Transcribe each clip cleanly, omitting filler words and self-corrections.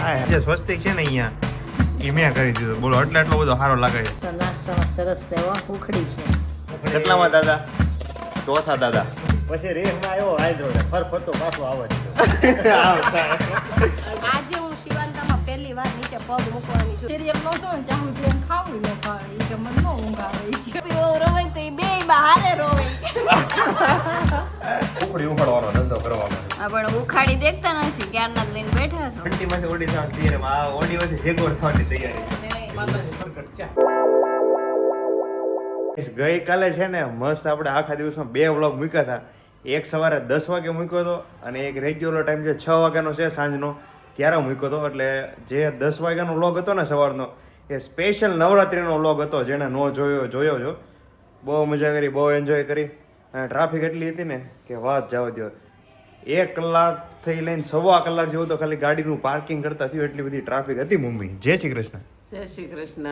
હા જે સ્વસ્તિક છે ને અહીંયા એ મેં કરી દીધું. બોલો એટલે એટલો બધો સારો લાગે છે. તો નાસ્તામાં સરસ સેવા ઉખડી છે. કેટલામાં દાદા? ચોથા દાદા. પછી રેસમાં આવ્યો હાયદરો ફરફરતો પાછો આવે છે. આજે હું શિવાંતામાં પહેલી વાર નીચે પગ મૂકવાની છું. સિરિયલ નો છો ને ત્યાં સુધી એને ખાવું ન ભાવે ઈ કે મને નો ઊંઘ આવે ઈ કે. પીવો રોવે તો એ બેય બહારે રોવે. ઉખડી ઉખાડવાનો ધંધો કરવાનો. પણ ઉખાડી દેખતા નથી ક્યારના જ લઈને બેઠા છો. ઘંટીમાંથી ઓડી થવાની તૈયારી. આ ઓડીમાંથી ભેગો થવાની તૈયારી. ગઈકાલે છે ને મસ્ત આપણે આખા દિવસમાં 2 વ્લોગ મૂક્યા હતા. એક સવારે 10 વાગે મૂક્યો હતો અને એક રેગ્યુલર ટાઈમ જે 6 વાગ્યાનો છે સાંજનો ત્યારે મૂક્યો હતો. એટલે જે 10 વાગ્યાનો વ્લોગ હતો ને સવારનો એ સ્પેશિયલ નવરાત્રિનો વ્લોગ હતો. જેને ન જોયો જો બહુ મજા કરી, બહુ એન્જોય કરી. અને ટ્રાફિક એટલી હતી ને કે વાત જવા દો. 1 કલાકથી લઈને 1.25 કલાક જેવું તો ખાલી ગાડીનું પાર્કિંગ કરતા થયું. એટલી બધી ટ્રાફિક હતી મુંબઈ. જય શ્રી કૃષ્ણ. જય શ્રી કૃષ્ણ.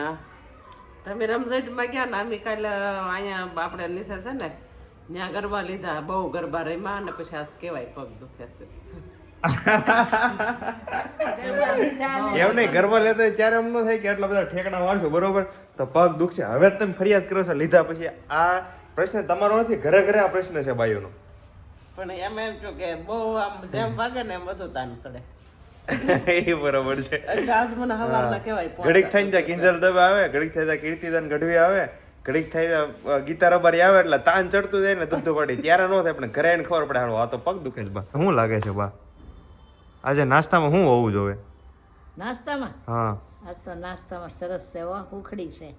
તમે રમઝટમાં ગયા ને અમે કાલે અહીંયા આપણે નિશા છે ને ત્યાં ગરબા લીધા, બહુ ગરબા રમ્યા અને પછી આ કહેવાય પગ દુખે છે. એમ નહીં, ગરબા લેતો હોય ત્યારે એમ ન થાય કે આટલા બધા ઠેકડા મારશો બરોબર તો પગ દુખશે. હવે તમે ફરિયાદ કરો છો લીધા પછી. આ પ્રશ્ન તમારો નથી, ઘરે ઘરે આ પ્રશ્ન છે બાઈઓનો. પણ એમ છું કે બહુ આમ જેમ વાગે ને એમ બધું તાન ચડે. એ બરોબર છે. એટલે આજ મને હવારના કહેવાય ઘડીક થઈને ત્યાં કિંજલ દવે આવે, ઘડીક થાય ત્યાં કીર્તિદાન ગઢવી આવે, ઘડીક થાય ગીતા રબારી આવે એટલે તાન ચડતું જાય ને ધૂધું પડી ત્યારે ન થાય. પણ ઘરે આવીને ખબર પડે હાલો આ તો પગ દુખે છે બા. શું લાગે છે બા આજે નાસ્તામાં શું હોવું જોઈએ? નાસ્તામાં હા આજ તો નાસ્તામાં સરસ સેવા ઉખડી છે.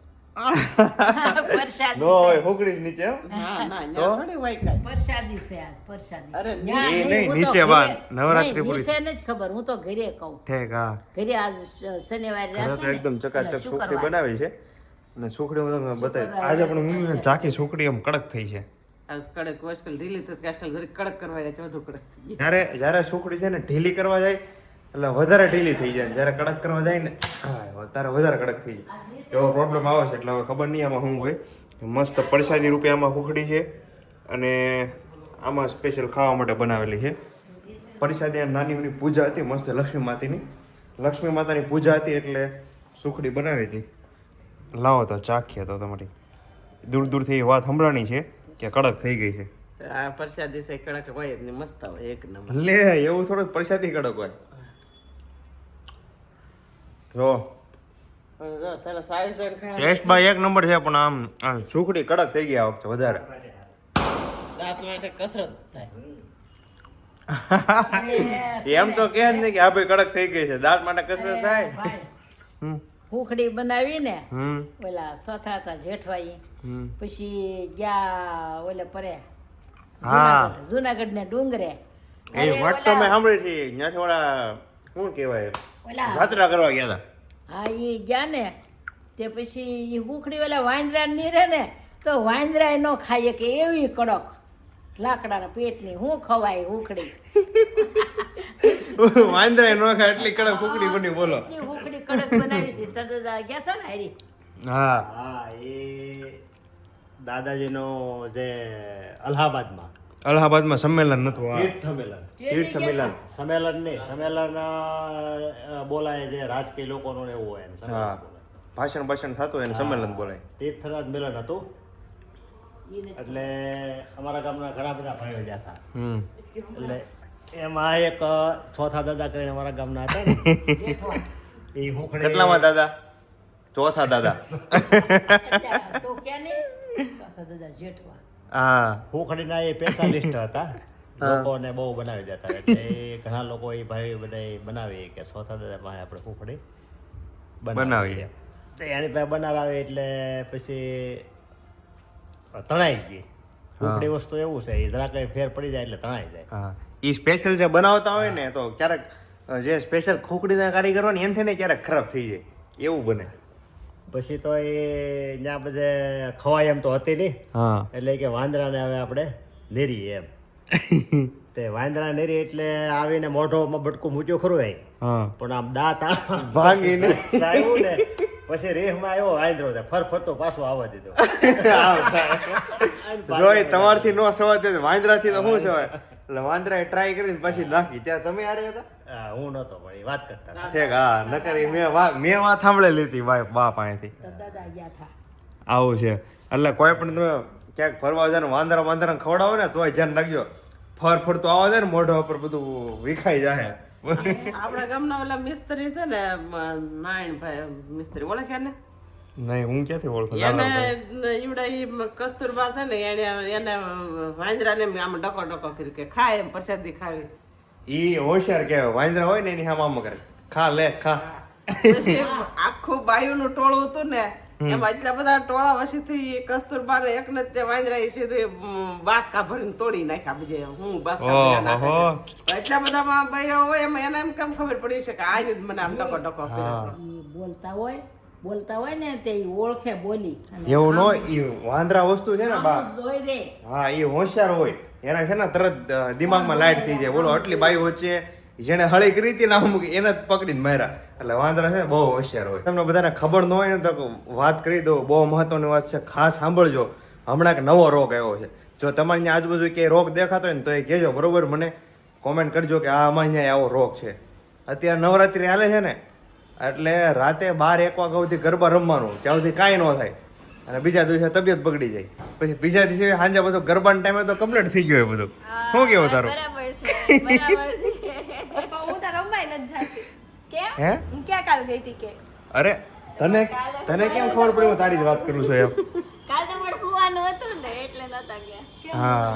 નો હોય હુકડી જ નીચે એમ? હા ના ન્યા થોડી હોય કાંઈ. પરસાદી છે આજ પરસાદી. અરે એ નહીં, નીચે બા નવરાત્રી પૂરી છે ને જ ખબર, હું તો ઘરે કહું. ઠેક. હા ઘરે આજ શનિવારે ઘરે તો રાખ્યું ને, એકદમ ચકાચક એટલે સુખડી શુક્રવાર. બનાવી છે અને સુખડી હું તમને બતાવી. આજે પણ મમ્મી ચાકી સુખડી એમ કડક થઈ છે. આજ કડક વસ્કલ ઢીલી થતી કાસ્ટલ જરી કડક કરવા જાય વધુ કડક. જ્યારે સુખડી છે ને ઢીલી કરવા જાય એટલે વધારે ઢીલી થઈ જાય. જ્યારે કડક કરવા જાય ને ત્યારે વધારે કડક થઈ જાય. એવો પ્રોબ્લેમ આવે છે. એટલે હવે ખબર નહીં આમાં શું હોય. મસ્ત પ્રસાદી રૂપે આમાં સુખડી છે અને આમાં સ્પેશિયલ ખાવા માટે બનાવેલી છે પ્રસાદી. નાની નાની પૂજા હતી મસ્ત લક્ષ્મી માતાની પૂજા હતી એટલે સુખડી બનાવી હતી. લાવો તો ચાખીએ તો તમારી દૂર દૂરથી એ વાત સંભળાણી છે કે કડક થઈ ગઈ છે. આ પ્રસાદી છે કડક હોય જ ને મસ્ત આવે એક નંબર. લે એવું થોડું પ્રસાદી કડક હોય. જો તને સાઈઝ જોઈને ખાય ટેસ્ટ બાય એક નંબર છે પણ આમ સુખડી કડક થઈ ગઈ આ વખતે વધારે. દાંત માટે કસરત થાય. એમ તો કહે જ નહીં કે આ ભાઈ કડક થઈ ગઈ છે દાંત માટે કસરત થાય. ભાઈ, હમ ઉખડી બનાવી ને હમ ઓલા સથા હતા જેઠવાઈ, હમ. પછી ગયા ઓલે પરે હા જુનાગઢ ને ડુંગરે. એ વાત તો મેં સાંભળી હતી. ત્યાંથી ઓલા શું કહેવાય ઓલા જાત્રા કરવા ગયા હતા. હા એ ગયા ને તે પછી ઈ ઉખડી ઓલા વાંદરા નીરે ને તો વાંદરા ન ખાઈએ કે એવી કડક લાકડાના પેટની હું ખવાય ઉખડી. વાંદરા નો ખાય એટલી કડક સુખડી બની. બોલો એટલી ઉખડી કડક બનાવી હતી. તરત ગયા હતા ને હારી. હા હા એ દાદાજીનો જે અલ્હાબાદમાં અલ્હાબાદમાં સંમેલન નતું. હા તીર્થ સંમેલન. તીર્થ મિલન. સંમેલન નહીં, સંમેલન બોલાય જે રાજકીય લોકોનું ને એવું હોય ને સંમેલન હા બોલાય. ભાષણ થતું હોય ને સંમેલન બોલાય. તીર્થરાજ મિલન હતું. ઈ નથી. એટલે અમારા ગામના ઘણા બધા ભાઈઓ ગયા હતા. હમ એટલે એમાં એક ચોથા દાદા કરીને અમારા ગામના હતા ને એ હુંખડી કેટલામાં દાદા? ચોથા દાદા. તો ક્યાં નહીં સાસા દાદા જેઠવા. હા હુંખડીના એ સ્પેશિયાલિસ્ટ હતા. લોકોને બહુ બનાવી દેતા. એટલે એ ઘણા લોકો એ ભાઈ બધા બનાવી કે ચોથા દાદા પાસે આપણે હુંખડી બનાવીએ. તો એની પાસે બનાવે એટલે પછી તણાઈ ગઈ. હુંખડી વસ્તુ એવું છે એ જરા કઈ ફેર પડી જાય એટલે તણાઈ જાય. હા એ સ્પેશિયલ જે બનાવતા હોય ને તો ક્યારેક જે સ્પેશિયલ ખોખડીના કારીગરો ને એમ ને ક્યારેક ખરાબ થઈ જાય એવું બને. પછી તો એ ત્યાં બધે ખવાય એમ તો હતી નહીં. હા એટલે કે વાંદરાને હવે આપણે નેરી એમ તે વાંદરા નેરી એટલે આવીને મોઢોમાં બટકું મૂક્યું ખરું એ હા પણ આમ દાંત ભાંગીને આવ્યું ને પછી રેહમાં આવ્યો વાંદરો ફરફરતો પાછો આવવા દીધો. જોઈ તમારથી નો સવાય વાંદરાથી તો શું સવાય. એટલે વાંદરાએ ટ્રાય કરીને પછી નાખી. ત્યાં તમે હારે હતા? હું નહોતો પણ એ વાત કરતા હતા. ઠીક, હા. નકર ઈ મેં વાત સાંભળેલી હતી બા પાસેથી. તો દાદા ગયા થા. આવું છે. એટલે કોઈ પણ તમે ક્યાંક ફરવા જાય ને વાંદરાને ખવડાવો ને તોય ધ્યાન રાખજો. ફરતો આવા જાય ને મોઢા ઉપર બધું વિખાઈ જાય. આપણા ગામના ઓલા મિસ્ત્રી છે ને નારાયણભાઈ મિસ્ત્રી ઓળખ્યા ને નહીં, હું ક્યાંથી ઓળખું? એને ઈવડા ઈ કસ્તુરબા છે ને એને વાંદરાને આમ ડકો કર્યું કે ખાય એમ પ્રસાદી ખાવી. ઈ હોશિયાર કહેવાય. વાંદરા હોય ને એની સામે આમ કરે, ખા લે ખા. પછી આખું બાયુનું ટોળું હતું ને એમાં એટલા બધા ટોળા વસીથી કસ્તુરબા ને એકને તે વાંદરા સીધી બાસકા ભરીને તોડી નાખ્યા. બીજે હું બાસકા ભર્યા નાખે. એટલા બધામાં બૈરા હોય એમાં એને એમ કેમ ખબર પડી છે કે આની જ મને આમ ડકો કર્યો. ઈ બોલતા હોય ને તે ઈ ઓળખે બોલી. અને એવું નો, ઈ વાંદરા વસ્તુ છે ને બા, આમ જ જોઈ રે. હા, ઈ હોશિયાર હોય. એના છે ને તરત દિમાગમાં લાઈટ થઈ જાય. બોલો આટલી બાઈ વચ્ચે જેને હળી કરી હતી ને અમુક એને જ પકડીને માર્યા. એટલે વાંદરા છે ને બહુ હોશિયાર હોય. તમને બધાને ખબર ન હોય ને તો વાત કરી દઉં, બહુ મહત્વની વાત છે, ખાસ સાંભળજો. હમણાં એક નવો રોગ આવ્યો છે. જો તમારી ત્યાં આજુબાજુ ક્યાંય રોગ દેખાતો હોય ને તો એ કહેજો, બરોબર? મને કોમેન્ટ કરજો કે આ અમારી ત્યાં આવો રોગ છે. અત્યારે નવરાત્રી હાલે છે ને, એટલે રાતે 12-1 વાગ્યા સુધી ગરબા રમવાનું, ત્યાં સુધી કાંઈ ન થાય. અને બીજા દિવસે તબિયત બગડી જાય. પછી બીજા દિવસે સાંજે બધું ગરબાના ટાઈમે તો કમ્પ્લીટ થઈ ગયું એ બધું. શું કેવું તારું? બરાબર છે બરાબર છે. પણ હું તો રમાય નથી જાતી. કેમ? હે? હું ક્યાં કાલ ગઈ હતી કે અરે તને કેમ ખબર પડી? હું તારી જ વાત કરું છું એમ. કાલ તો પણ કુવાનું હતું ને એટલે નતા ગયા. હા,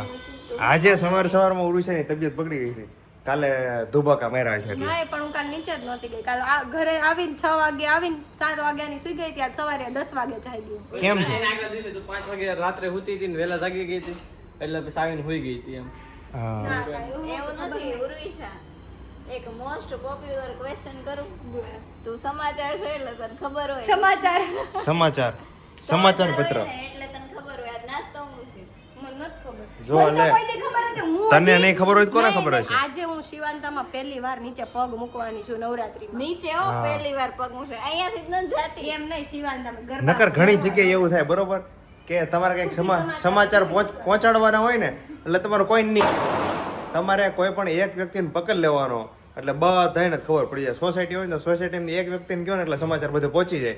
આજે સવારમાં ઉરુષાની તબિયત બગડી ગઈ હતી. કાલે ધુબાકા માર્યા છે એટલે. ના પણ હું કાલ નીચે જ નહોતી ગઈ. કાલ ઘરે આવીને 6 વાગે આવીને 7 વાગ્યાની સુઈ ગઈ ત્યાં સવારે 10 વાગે જાગી ગઈ. કેમ છે? આગલા દિવસે તો 5 વાગે રાત્રે હુતી હતી ને વહેલા જાગી ગઈ હતી એટલે પછી આવીને હુઈ ગઈ હતી એમ. હા, ના કાંઈ એવું નથી ઉર્વિશા. એક મોસ્ટ પોપ્યુલર ક્વેશ્ચન કરું. તું સમાચાર છે એટલે તને ખબર હોય. સમાચાર પત્ર. એટલે તને ખબર હોય આજ નાસ્તો હું છે. મને નથી ખબર. જો મને લે, તો કોઈ દી ખબર નથી. હું તને હજી- નહીં ખબર હોય તો કોને નહીં, ખબર નહીં. હશે? આજે હું શિવાંતામાં પહેલી વાર નીચે પગ મૂકવાની છું નવરાત્રીમાં. નીચે હો પહેલી વાર પગ મૂકશે. અહીંયાથી જ નથી જાતી. એમ નહીં, શિવાંતામાં ગરબા નકર ઘણી જગ્યાએ એવું થાય, બરોબર? કે તમારે કંઈક સમાચાર પહોંચાડવાના હોય ને એટલે તમારે કોઈ નહીં, તમારે કોઈ પણ એક વ્યક્તિને પકડ લેવાનો એટલે બધાને ખબર પડી જાય. સોસાયટી હોય ને તો સોસાયટીમાં એક વ્યક્તિને કહો ને એટલે સમાચાર બધે પહોંચી જાય.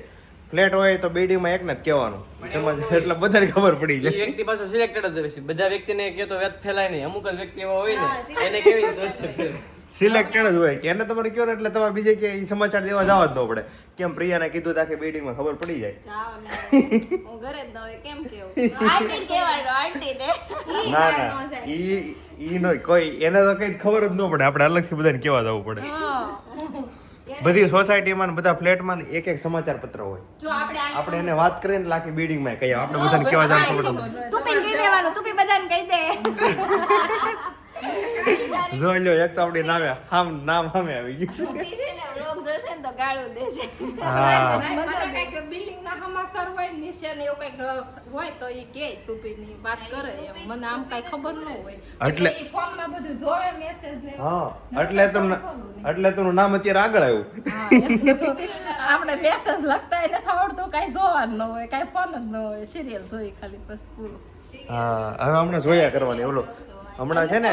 ફ્લેટ હોય તો બેડીમાં એકને જ કહેવાનું સમાચાર, એટલે બધાને ખબર પડી એ જાય. વ્યક્તિ પાછો સિલેક્ટેડ જ હોય છે. બધા વ્યક્તિને કહે તો વેત ફેલાય નહીં. અમુક જ વ્યક્તિ એવા હોય ને એને કેવી રીતે સિલેક્ટેડ જ હોય કે એને તમારે કહો ને એટલે તમારે બીજે કે સમાચાર દેવા જવા જ ન પડે. કેમ પ્રિયાને કીધું તા કે બેડિંગમાં ખબર પડી જાય. જાઓ ને. હું ઘરે જ ન હોય કેમ કેવું? આંટી કહેવાય આંટીને. ના ના, ઈ નો કોઈ એને તો કઈ ખબર જ ન પડે. આપણે અલગથી બધાને કેવા જવું પડે. બધી સોસાયટીમાં બધા ફ્લેટમાં એક સમાચાર પત્ર હોય. જો આપણે એને વાત કરીને લાખી બિલ્ડિંગમાં કહીએ, આપણે બધાને કેવા જવાનું ખબર પડે. તુપીને કહી દેવાનું, તુપી બધાને કહી દે. જોઈ લો, એક તો આપણી નામ સામે આવી ગયું. ઈ છે ને વ્લોગ જોશે ને તો ગાળું દેશે. હા, મને કઈક બિલ્ડિંગ ના સમાચાર હોય નીચે ને એવું કઈક હોય તો ઈ કે તુપીની વાત કરે એમ. મને આમ કઈ ખબર ન હોય એટલે- ઈ ફોન માં બધું જોવે મેસેજ ને હા, એટલે તો નામ અત્યારે આગળ આવ્યું. આપણે મેસેજ લખતા નથી આવડતું, કઈ જોવા જ ન હોય, કઈ ફોન જ ન હોય, સિરિયલ જોઈ ખાલી બસ પૂરું. હા, હવે હમણાં જોયા કરવાની. ઓલો હમણાં છે ને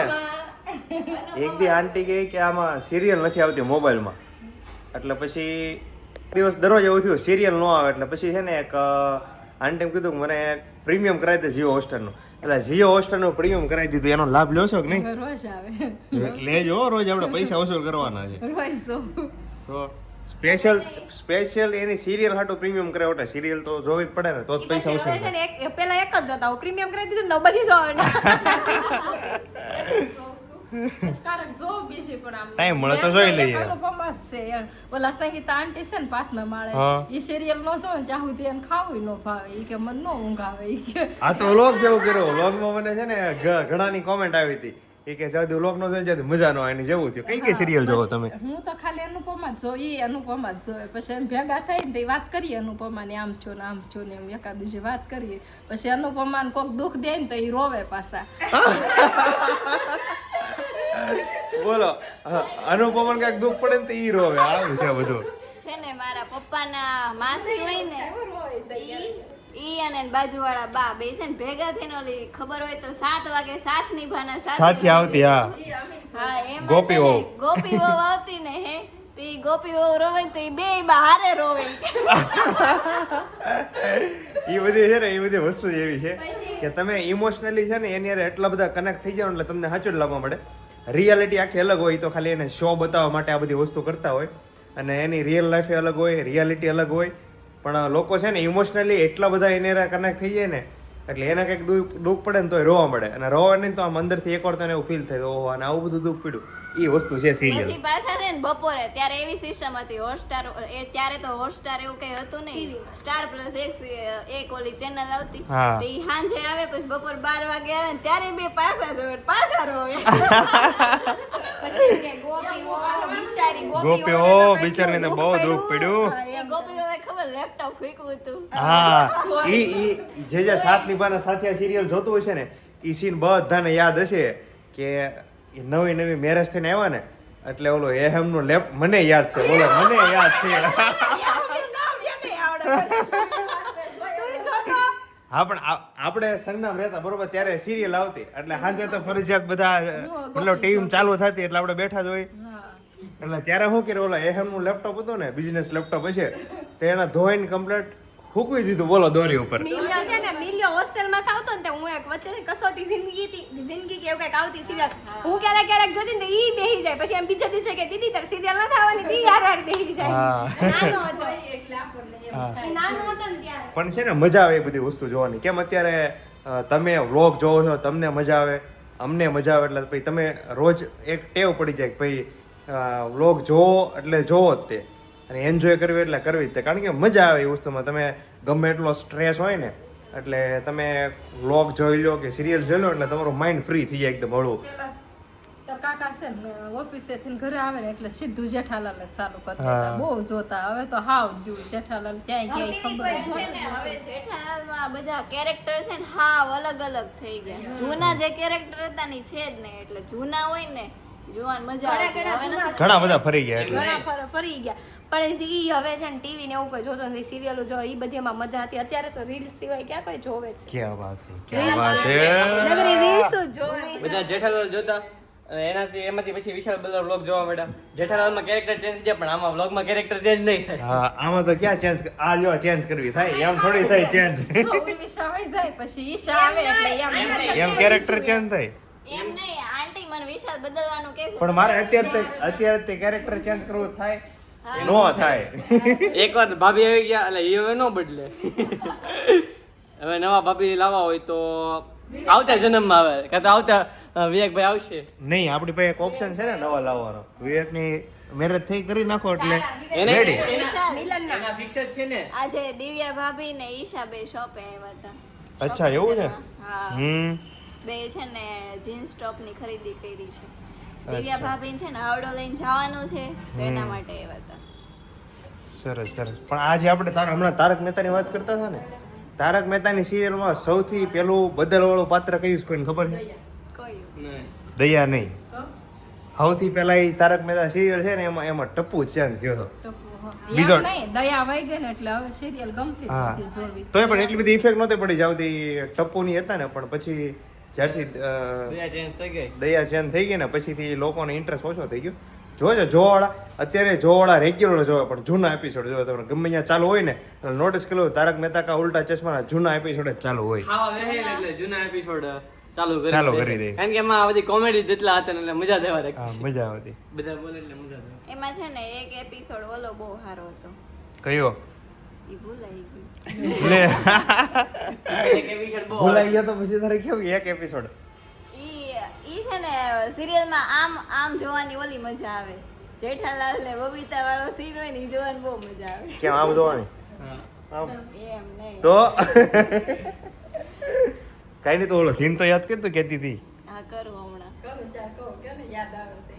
એક દી આંટી કહે કે આમાં સિરિયલ નથી આવતી મોબાઈલમાં, એટલે પછી દિવસ દરરોજ એવું થયું સિરિયલ ન આવે. એટલે પછી છે ને એક આંટીએ કીધું કે મને પ્રીમિયમ કરાવી દે જીઓ હોસ્ટારનું. એટલે જીઓ હોસ્ટારનું પ્રીમિયમ કરાવી દીધું. એનો લાભ લ્યો છો કે નહીં? રોજ આવે, લેજો, રોજ આપણે પૈસા વસૂલ કરવાના છે. રોજ જોઉં. તો સ્પેશિયલ એની સિરિયલ હાટું પ્રીમિયમ કરે. ઓટા સિરિયલ તો જોવી જ પડે ને, તો જ પૈસા હવે વસૂલ છે થાય. ને પેલા એક જ જોતા હું પ્રીમિયમ કરી દીધું ને બધી જોવાના. કારક જો બીજી પણ આમ ટાઈમ મળે તો જોઈ લઈએ. અનુપમા જ છે. ઓલા સંગીતા આંટી છે ને પાછલા માળે, હા. ઈ સિરિયલ નો જો ને ત્યાં સુધી એને ખાવું ન ભાવે. ઈ કે મને નો ઊંઘ આવે. ઈ કે આ તો વ્લોગ જેવું કર્યો. વ્લોગમાં મને છે ને ઘણાની કોમેન્ટ આવી હતી એ કે જ્યાંથી વ્લોગ નો જોઈ જ્યાંથી મજા ન આવે એની જેવું થયું. કઈ સિરિયલ જોવો તમે? હું તો ખાલી અનુપમા જ જોઈ, ઈ અનુપમા જ જોવે. પછી એમ ભેગા થઈને તે વાત કરીએ અનુપમા ને આમ છો ને આમ છો ને એમ એકા બીજી વાત કરીએ. પછી અનુપમા ને કોક દુઃખ દે ને તો ઈ રોવે પાછા. બોલો, અનુપમન કઈક દુઃખ પડે ને તો ઈ રોવે. આવું છે બધું. છે ને મારા પપ્પાના માસી હોય ને ઈ અને એની બાજુવાળા બા બે છે ને ભેગા થઈને ઓલી ખબર હોય તો 7 વાગે સાથ નિભાના સાથી આવતી હા હા એમ ગોપી વહુ. ગોપી વહુ આવતી ને હે તો ઈ ગોપી વહુ રોવે ને તો ઈ બે બહારે રોવે એ બધી છે ને એ બધી વસ્તુ જ એવી છે કે તમે ઇમોશનલી છે ને એની હારે એટલા બધા કનેક્ટ થઈ જાવ એટલે તમને સાચું જ લાગવા મળે. રિયાલિટી આખી અલગ હોય તો ખાલી એને શો બતાવવા માટે આ બધી વસ્તુ કરતા હોય અને એની રિયલ લાઈફ અલગ હોય, રિયાલિટી અલગ હોય. પણ લોકો છે ને ઇમોશનલી એટલા બધા એની હારે કનેક્ટ થઈ જાય ને એટલે એને કંઈક દુઃખ પડે ને તો રોવા મળે અને રોવા નહીં તો આમ અંદરથી એકવાર તો એને એવું ફીલ થાય ઓહો અને આવું બધું દુઃખ પડ્યું. એ વસ્તુ છે સિરિયલ. પછી પાછા છે ને બપોરે ત્યારે એવી સિસ્ટમ હતી હોટસ્ટાર ત્યારે તો હોટસ્ટાર એવું કઈ હતું નહીં સ્ટાર પ્લસ એક ઓલી ચેનલ આવતી હા. તો ઈ સાંજે આવે પછી બપોર 12 વાગે આવે ને ત્યારે બે પાછા જોવે પાછા રોવે પછી કે ગોપી ઓ બિચારી ગોપી ઓ બિચારીને તો બહુ દુઃખ પડ્યું. એ ગોપી હવે ખબર લેપટોપ ફૂંકવું હતું હા ઈ જે સાત નિભાના સાથિયા સિરિયલ જોતું હોય છે ને ઈ સીન બધાને યાદ હશે કે નવી નવી મેરેજ થઈને આવ્યા ને એટલે ઓલો એહમ નું લેપ મને યાદ છે ઓલો મને યાદ છે હા પણ આપણે સંગનામ રહેતા બરોબર ત્યારે સિરિયલ આવતી એટલે સાંજે તો ફરજિયાત બધા મતલબ ટીવી ચાલુ થતી એટલે આપણે બેઠા જ હોય એટલે ત્યારે શું કર્યું ઓલા એહમ નું લેપટોપ હતું ને બિઝનેસ લેપટોપ હશે તો એને ધોઈને કમ્પ્લીટ ફૂકવી દીધું બોલો દોરી ઉપર. મિલિયો છે ને મિલિયો હોસ્ટેલમાં આવતો ને તે હું એક વચ્ચે કસોટી જિંદગી કે એવું કઈક આવતી સિરિયલ હું ક્યારેક જોતી ને તો ઈ બેહી જાય પછી એમ બીજા દિવસે કે દીદી તાર સિરિયલ ન થવાની દી યાર બેહી જાય નાનો હતો એ નાનો હતો ને ત્યારે પણ છે ને મજા આવે એ બધી વસ્તુ જોવાની. કેમ અત્યારે તમે વ્લોગ જોવો છો તમને મજા આવે અમને મજા આવે એટલે પછી તમે રોજ એક ટેવ પડી જાય કે ભાઈ વ્લોગ જોવો એટલે જોવો જ તે અને એન્જોય કરવી એટલે કરવી જ તે કારણ કે મજા આવે એ વસ્તુમાં. તમે ગમે એટલો સ્ટ્રેસ હોય ને એટલે તમે વ્લોગ જોઈ લો કે સિરિયલ જોઈ લો એટલે તમારું માઇન્ડ ફ્રી થઈ જાય એકદમ હળવું. તાર કાકા છે ને ઓફિસે થી ઘરે આવે ને એટલે સીધું જેઠાલાલ જ ચાલુ કરી દેતા બહુ જોતા. હવે તો હાવ ગયું જેઠાલાલ ક્યાંય ક્યાંય ખબર જ છે ને હવે જેઠાલાલમાં બધા કેરેક્ટર છે ને હાવ અલગ અલગ થઈ ગયા. જૂના જે કેરેક્ટર હતા ને છે જ નહીં એટલે જૂના હોય ને જોવાની મજા આવે. ઘણા બધા ફરી ગયા એટલે ઘણા ફરી ગયા પણ ઈ હવે છે ને ટીવી ને એવું કોઈ જોતો નથી સિરિયલો જો ઈ બધીમાં મજા હતી. અત્યારે તો રીલ્સ સિવાય ક્યાં કોઈ જોવે છે ક્યાં વાત છે ક્યાં વાત છે નગરી રીલ્સ જ જોવે બધા જેઠાલાલ જોતા અને એમાંથી પછી વિશાલ બધા વ્લોગ જોવા મળ્યા. જેઠાલાલમાં કેરેક્ટર ચેન્જ થયા પણ આમાં વ્લોગમાં કેરેક્ટર ચેન્જ નહીં થાય. હા આમાં તો ક્યાં ચેન્જ આ જો ચેન્જ કરવી થાય એમ થોડી થાય ચેન્જ ઈશા વહી જાય પછી ઈશા આવે એટલે એમ કેરેક્ટર ચેન્જ થાય એમ નહીં આંટી મને વિશાલ બદલવાનું કે છે પણ મારે અત્યારે તે કેરેક્ટર ચેન્જ કરવું થાય નો થાય એકવાર ભાભી આવી ગયા એટલે એ હવે ન બદલે. હવે નવા ભાભી લાવવા હોય તો આવતા જન્મમાં આવે કાં તો આવતા વિવેકભાઈ આવશે નહીં આપણી પાસે એક ઓપ્શન છે ને નવા લાવવાનો. વિવેકની મેરેજ થઈ કરી નાખો એટલે એને રેડી. એના ફિક્સ જ છે ને. આજે દિવ્યા ભાભી ને ઈશા બે શોપે આવ્યા હતા. અચ્છા એવું છે હા બે છે ને જીન્સ ટોપ ની ખરીદી કરી છે. દિવ્યા ભાભી છે ને આવડો લઈને જવાનું છે તો એના માટે આવ્યા હતા. સરસ સરસ. પણ આજે આપણે હમણાં તારક મહેતાની વાત કરતા હતા ને તારક મહેતાની સિરિયલમાં સૌથી પેલું બદલવાળું પાત્ર કયું છે કોઈને ખબર છે? કયું? દયા નહીં. સૌથી પહેલા એ તારક મહેતા સિરિયલ છે ને એમાં ટપ્પુ ચેન્જ થયો હતો. બીજો નહીં દયા વહી ગઈ ને એટલે હવે સિરિયલ ગમતી જ નથી જોવી. તોય પણ એટલી બધી ઇફેક્ટ નહોતી પડી જાવતી ટપ્પુની હતા ને પણ પછી જ્યારથી દયા ચેન્જ થઈ ગઈ દયા ચેન્જ થઈ ગઈ ને પછીથી લોકોને ઇન્ટરેસ્ટ ઓછો થઈ ગયો. જોજો જોવાળા અત્યારે જોવાળા રેગ્યુલર જોવે પણ જૂના એપિસોડ જોવે તમે ગમે ત્યાં ચાલુ હોય ને નોટિસ કર્યું તારક મહેતા કા ઉલ્ટા ચશ્મા જૂના એપિસોડ જ ચાલુ હોય. ખાવા બેહે એટલે જૂના એપિસોડ ચાલુ કરી દે કારણ કે એમાં આ બધી કોમેડી જેટલા હતા ને એટલે મજા દેવા રાખી. હા મજા આવતી બધા બોલે એટલે મજા આવે. એમાં છે ને એક એપિસોડ ઓલો બહુ સારો હતો કયો ઈ ભૂલાઈ ગયું. લે એક episode બહુ ભૂલાઈ ગયો તો પછી તારે કેવું એક એપિસોડ ઈ છે ને સિરિયલમાં આમ જોવાની ઓલી મજા આવે. જેઠાલાલ ને બબીતા વાળો સીન હોય ને ઈ જોવાની બહુ મજા આવે. કેમ આમ જોવાની હા. આમ એમ નહીં તો કઈ નહીં તો ઓલો સીન તો યાદ કરતો કેતી હતી. હા કરું હમણાં કરું ત્યાં કહું કે ને યાદ આવે તે.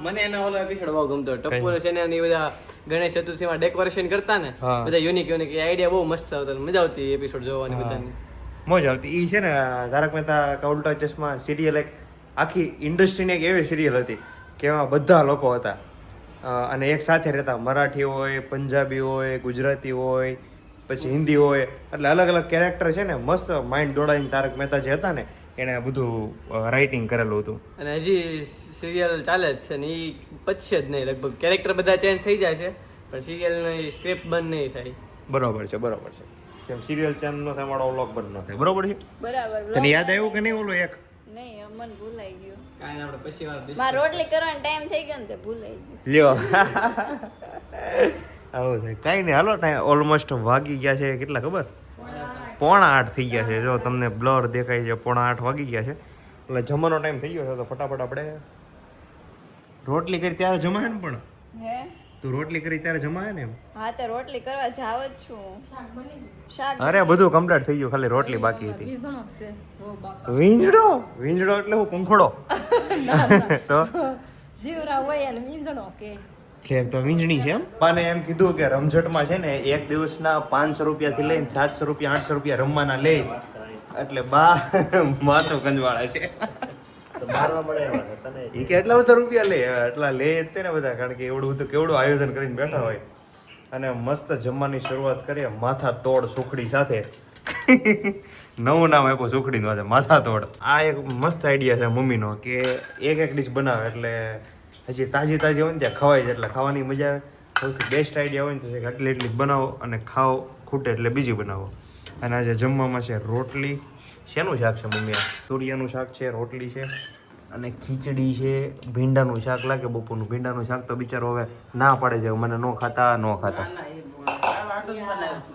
મને એનો ઓલો એપિસોડ બહુ ગમતો. ટપ્પુ છે ને એની બધા ગણેશ ચતુર્થીમાં ડેકોરેશન કરતા ને હા. બધા યુનિક આઈડિયા બહુ મસ્ત આવતા મજા આવતી એપિસોડ જોવાની બધાની. મોજ આવતી. ઈ છે ને તારક મહેતા કા ઉલ્ટા ચશ્મા સિરિયલ એક આખી ઇન્ડસ્ટ્રીની એક એવી સિરિયલ હતી કે એમાં બધા લોકો હતા અને એક સાથે રહેતા. મરાઠી હોય પંજાબી હોય ગુજરાતી હોય પછી હિન્દી હોય, એટલે અલગ અલગ કેરેક્ટર છે ને મસ્ત માઇન્ડ દોડાવીને તારક મહેતા જે હતા ને એને બધું રાઇટિંગ કરેલું હતું. અને હજી સિરિયલ ચાલે જ છે ને એ પચશે જ નહીં લગભગ. કેરેક્ટર બધા ચેન્જ થઈ જાય છે પણ સિરિયલની સ્ક્રિપ્ટ બંધ નહીં થાય. બરોબર છે, બરોબર છે. કેમ સિરિયલ ચેન્જ ન થાય, મારો વ્લોગ બંધ ન થાય, બરોબર છે. બરાબર તને યાદ આવ્યું કે નહીં ઓલો એક નહીં મન ભૂલાઈ ગયું. કાંઈ આપણે પછી વાર મારે રોટલી કરવાનો ટાઈમ થઈ ગયો ને તે ભૂલાઈ ગયું. લ્યો આવું થાય. કાંઈ નહીં, હાલો ટાઈમ ઓલમોસ્ટ વાગી ગયા છે કેટલા ખબર? 7:45 થઈ ગયા છે. જો તમને બ્લર દેખાય છે, 7:45 વાગી ગયા છે. એટલે જમવાનો ટાઈમ થઈ ગયો છે તો ફટાફટ આપણે રોટલી કરી ત્યારે જમાય ને. પણ હે તું રોટલી કરી ત્યારે જમાય ને એમ? હા તો રોટલી કરવા જાવ જ છું. શાક અરે બધું કમ્પ્લીટ થઈ ગયું, ખાલી રોટલી બાકી હતી. વીજણો છે ઓ બાપા. વીંજડો? વીંજડો એટલે હું પંખોડો તો જીવરા હોય અને વીજણો કે એટલે તો વીંજણી છે એમ. પાને એમ કીધું કે રમઝટમાં છે ને એક દિવસના 500 રૂપિયાથી લઈને 700 રૂપિયા 800 રૂપિયા રમવાના લે, એટલે બા માથું કંજવાળા છે. તો મારવા મળે એવા છે તને. એ કે એટલા બધા રૂપિયા લે, એટલા લે જ તે ને બધા, કારણ કે એવડું બધું કેવડું આયોજન કરીને બેઠા હોય. અને મસ્ત જમવાની શરૂઆત કરીએ માથા તોડ સુખડી સાથે. નવું નામ આપ્યું સુખડીનું, આજે માથા તોડ. આ એક મસ્ત આઈડિયા છે મમ્મીનો કે એક ડિશ બનાવે એટલે હજી તાજી તાજી હોય ને ત્યાં ખવાય છે, એટલે ખાવાની મજા આવે. સૌથી બેસ્ટ આઈડિયા હોય ને તો એટલી એટલી જ બનાવો અને ખાઓ, ખૂટે એટલે બીજી બનાવો. અને આજે જમવામાં છે રોટલી. શેનું શાક છે મમ્મી? આ તુરિયાનું શાક છે, રોટલી છે અને ખીચડી છે. ભીંડાનું શાક લાગે બપોરનું. ભીંડાનું શાક તો બિચારો હવે ના પાડે છે, મને ન ખાતા ન ખાતા.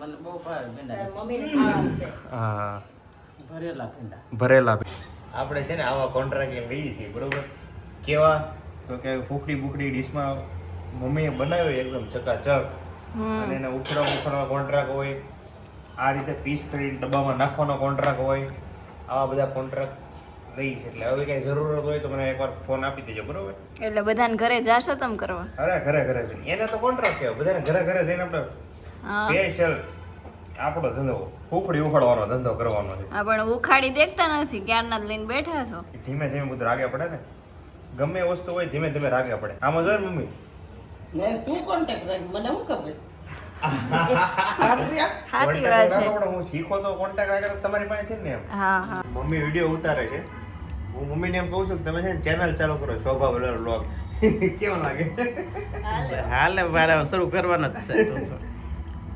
મને બહુ ભાવે ભીંડા. મમ્મીને ખાવાનું છે. હા, ભરેલા ભીંડા. ભરેલા. આપણે છે ને આવા કોન્ટ્રાક્ટ લઈએ છીએ, બરોબર? કેવા તો કે ફૂકડી બુકડી ડીશમાં મમ્મીએ બનાવ્યો એકદમ ચકાચક, અને એને ઉખડવા કોન્ટ્રાક્ટ હોય, આ રીતે પીસ કરી ડબ્બામાં નાખવાનો કોન્ટ્રાક્ટ હોય. આવા બધા કોન્ટ્રાક્ટ લઈ છે. એટલે હવે કઈ જરૂરત હોય તો મને એકવાર ફોન આપી દેજો, બરોબર? એટલે બધાને ઘરે જાશો તમે કરવા? અરે ઘરે ઘરે જઈને એને તો કોન્ટ્રાક્ટ કહેવાય. બધાને ઘરે ઘરે જઈને આપણે સ્પેશિયલ આપણો ધંધો ફૂકડી ઉખાડવાનો ધંધો કરવાનો છે. હા પણ ઉખાડી દેખતા નથી, ક્યારના જ લઈને બેઠા છો. ધીમે ધીમે બધું રાગે પડે ને, ગમે વસ્તુ હોય ધીમે ધીમે રાગે પડે. આમાં જોઈ મમ્મી ને તું કોન્ટેક્ટ રાખ, મને શું ખબર. સાચી વાત છે. હું શીખો તો કોન્ટેક્ટ રાગે તો તમારી પાસે ને એમ. હા હા. મમ્મી વિડીયો ઉતારે છે, હું મમ્મીને એમ કહું છું કે તમે છે ને ચેનલ ચાલુ કરો, શોભા વલર વ્લોગ. કેવું લાગે? હાલે મારે શરૂ કરવાના જ છે.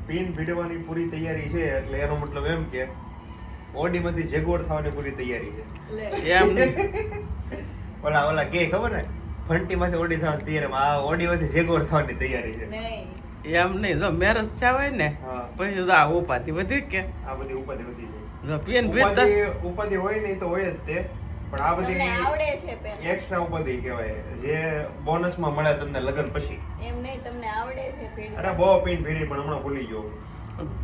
પિન ભીડવાની પૂરી તૈયારી છે, એટલે એનો મતલબ એમ કે ઓડીમાંથી જેગોડ થવાની પૂરી તૈયારી છે. એમ નહીં. ઓલા કે ખબર ને, ફંટીમાંથી ઓડી થવાની તૈયારી, આ ઓડીમાંથી જેગોડ થવાની તૈયારી છે. એમ નહીં, જો મેરેજ ચાવે ને હા. પછી જો આ ઉપાધિ વધી કે આ બધી ઉપાધિ વધી જાય. જો પીન ભીડતા ઉપાધિ હોય નહીં તો હોય જ તે, પણ આ તમને બધી આવડે છે પેલા? એક્સ્ટ્રા ઉપાધિ કહેવાય, જે બોનસમાં મળે તમને લગ્ન પછી. એમ નહીં, તમને આવડે છે ભીડ? અરે બહુ પીન ભીડી, પણ હમણાં ભૂલી ગયો.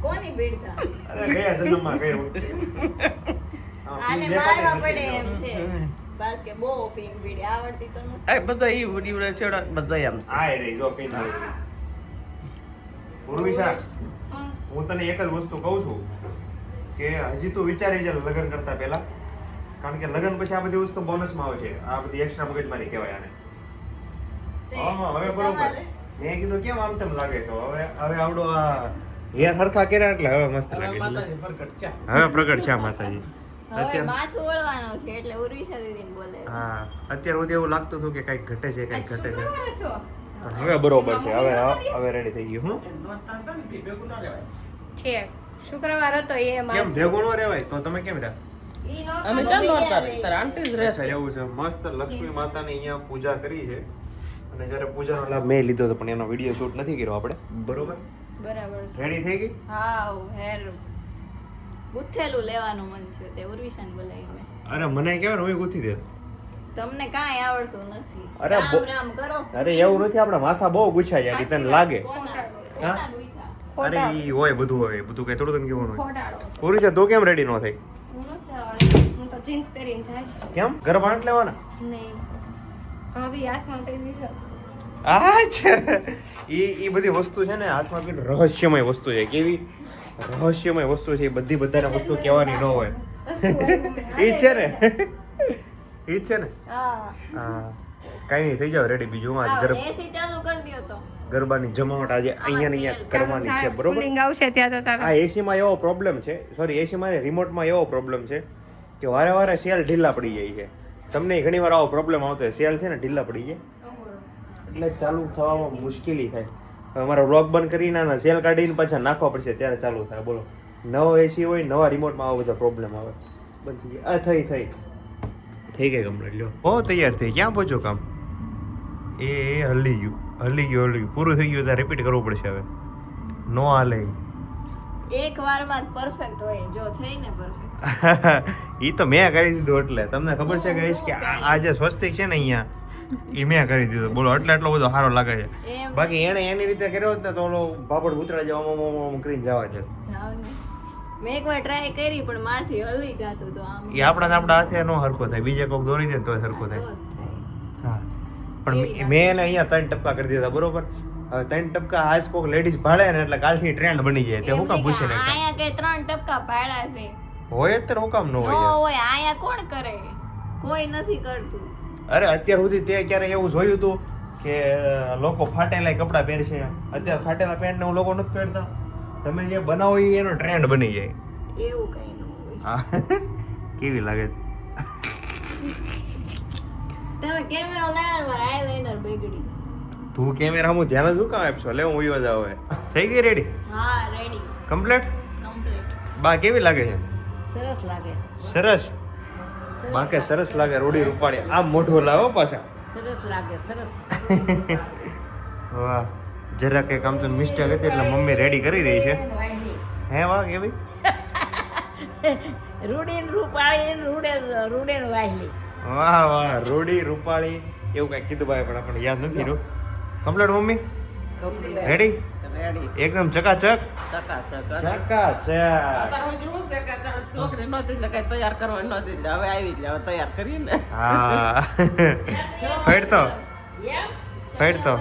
કોની ભીડતા? અરે ગયા જન્મમાં ગઈ વખતે. આને મારવા પડે એમ છે. બસ કે બહુ પીન ભીડી આવડતી તો નથી. આ બધા ઈ વડીવડા છેડા બધા એમ છે. આ રહી જો પીન ભીડી. ઉર્વિશા, હું તને એક જ વસ્તુ કહું છું કે હજી તું વિચારી જા લગ્ન કરતા પહેલા, કારણ કે લગ્ન પછી આ બધી વસ્તુ બોનસમાં આવે છે. આ બધી એક્સ્ટ્રા મગજમારી કહેવાય આને. હા હવે બરોબર. મેં કીધું કેમ આમ તેમ લાગે છે, હવે આવડો આ હેર હરખા કર્યા એટલે હવે મસ્ત લાગે છે. માતાજી પ્રગટ છે. હવે પ્રગટ છે માતાજી. હવે માથું વળવાનું છે એટલે ઉર્વિશા દીદીને બોલે. હા, અત્યાર સુધી એવું લાગતું હતું કે કઈક ઘટે છે, કઈક ઘટે છે, છો પણ હવે બરોબર છે. હવે રેડી થઈ ગયું. હું ભેગું ના રહેવાય. ઠીક શુક્રવાર હતો એ કેમ ભેગું ન રહેવાય તો તમે કેમ રહ્યા? અમે ચાલ નોરતા રે તાર આંટી જ રહેશે. અચ્છા એવું છે. મસ્ત લક્ષ્મી માતાની અહીંયા પૂજા કરી છે, અને જ્યારે પૂજાનો લાભ મેં લીધો હતો, પણ એનો વિડીયો શૂટ નથી કર્યો આપણે, બરોબર? બરાબર છે. રેડી થઈ ગઈ? હા હેર ગુથેલું લેવાનું મન થયું તે ઉર્વિશાને બોલાવી મેં. અરે મને કહેવાય ને હું ગુથી દે. તમને કાંઈ આવડતું નથી. અરે રામ રામ કરો. અરે એવું નથી, આપણા માથા બહુ ગુછાય યાર, તને લાગે? કોના હા? ગુઈછા? અરે ઈ હોય બધું હોય, બધું કઈ થોડું તને કેવું હોય. ખોટાડો પૂરી છે, તું કેમ રેડી ન થઈ? હું નથી જવાની. હું તો જીન્સ પહેરીને જઈશ. કેમ ગરબા નથી લેવાના? નહીં હવે હાથમાં પહેરી દીધો. અચ્છા, ઈ બધી વસ્તુ છે ને હાથમાં પીને રહસ્યમય વસ્તુ છે. કેવી રહસ્યમય વસ્તુ છે, એ બધી બધાને વસ્તુ કહેવાની ન હોય. ઈ જ છે ને, ઈ જ છે ને. હા હા, કાંઈ નહીં થઈ જાવ રેડી. બીજું હું આજ એસી ચાલુ કરી દ્યો તો ગરબાની જમાવટ આજે અહીંયા ને અહીંયા કરવાની છે, બરોબર. કુલિંગ આવશે ત્યાં તો તારે આ એસીમાં એવો પ્રોબ્લેમ છે, સોરી એસીમાં ને રિમોટમાં એવો પ્રોબ્લેમ છે કે વારે વારે સેલ ઢીલા પડી જાય છે. તમને ઘણી વાર આવો પ્રોબ્લેમ આવતો હોય, સેલ છે ને ઢીલા પડી જાય એટલે ચાલુ થવામાં મુશ્કેલી થાય. હવે અમારો વ્લોગ બંધ કરીને સેલ કાઢીને પાછા નાખવા પડશે ત્યારે ચાલુ થાય. બોલો, નવો એસી હોય નવા રિમોટમાં આવો બધા પ્રોબ્લેમ આવે. બંધ થઈ ગયા. થઈ ગઈ કમ્પ્લીટ. લ્યો ઓ તૈયાર થઈ. ક્યાં પહોંચ્યો કામ? એ હલી ગયું પૂરું થઈ ગયું. ત્યાં રિપીટ કરવું પડશે હવે. નો હાલે. એક વારમાં જ પરફેક્ટ હોય જો થઈ ને પરફેક્ટ. ઈ તો મેં કરી દીધું. એટલે તમને ખબર છે કે આ જે સ્વસ્તિક છે ને અહીંયા ઈ મેં કરી દીધું. બોલો, એટલો બધો સારો લાગે છે. બાકી એને એની રીતે કર્યો હોત ને તો ઓલો બાપડ ઉતરા જવા કરીને જવા દે. મેં એકવાર ટ્રાય કરી પણ મારથી હલી જાતું તો આમ એ આપણા હાથે નો હરખો થાય. બીજે કોઈક દોરી દે તો હરખો થાય. હા, પણ મેં એને અહીંયા 3 ટપકા કરી દીધા, બરોબર. હવે 3 ટપકા આજ કોઈક લેડીઝ ભાળે ને એટલે કાલથી ટ્રેન્ડ બની જાય. તે હું કામ પૂછે ને આયા કે 3 ટપકા ભાડા છે હોય અત્યારે હું કામ ન નો હોય? હોય આયા કોણ કરે? કોઈ નથી કરતું. અરે અત્યાર સુધી તે ક્યારે એવું જોયું હતું કે લોકો ફાટેલા કપડાં પહેરશે? અત્યારે ફાટેલા પેન્ટ ને હું લોકો નથી પહેરતા. તમે જે બનાવો એ એનો ટ્રેન્ડ બની જાય. એવું કઈ ન હોય. હા, કેવી લાગે? તમે કેમેરો લાવ્યા મારા આઈલાઇનર બગડી. તું કેમેરામાં ધ્યાન જ શું કામ આપશો? લે હું વિયો જાવ. હવે થઈ ગઈ રેડી? હા રેડી કમ્પ્લીટ. કમ્પ્લીટ. બા કેવી લાગે છે? સરસ લાગે, સરસ. બા કે સરસ લાગે. રોડી રૂપાળી. આમ મોઢું લાવો પાછા. સરસ લાગે, સરસ. વાહ, જરા કંઈક આમ તો મિસ્ટેક હતી એટલે મમ્મી રેડી કરી રહી છે. હે વાહ, કેવી? રૂડીન રૂપાળી રૂડે વાહલી. વાહ વાહ, રોડી રૂપાળી એવું કઈક કીધું ભાઈ, પણ આપણને યાદ નથી રહ્યું. Complete mummy? રેડી? રેડી એકદમ ચકાચક. ચકાચક. અત્યારે જોવું છે કે અત્યારે છોકરી નહોતી એટલે કઈ તૈયાર કરવા નહોતી એટલે હવે આવી એટલે હવે તૈયાર કરીએ ને. હા. ફેડતો ફેડતો.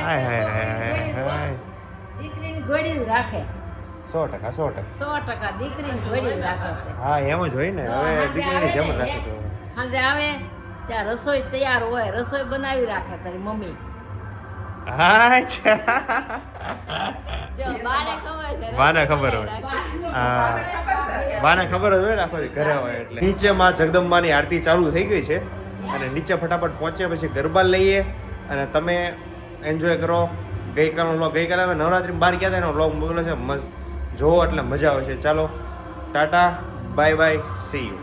હાય હાય હાય હાય. દીકરીની ઘોડી જ રાખે. 100%. 100% દીકરીની ઘોડી જ રાખે છે. હા, એમ જ હોય ને. હવે દીકરીની જેમ જ રાખે છે. સાંજે આવે ત્યાં રસોઈ તૈયાર હોય, રસોઈ બનાવી રાખે તારી મમ્મી. અચ્છા. જો બાને ખબર છે બાને ખબર હોય. હા, બાને ખબર જ હોય ને, આખો દી ઘરે હોય એટલે. નીચે માં જગદંબાની આરતી ચાલુ થઈ ગઈ છે અને નીચે ફટાફટ પહોંચે પછી ગરબા લઈએ અને તમે એન્જોય કરો. ગઈકાલે અમે નવરાત્રી બહાર ગયા હતા એનો વ્લોગ મોકલ્યો છે, મસ્ત જોવો એટલે મજા આવે છે. ચાલો Tata, bye bye, C you.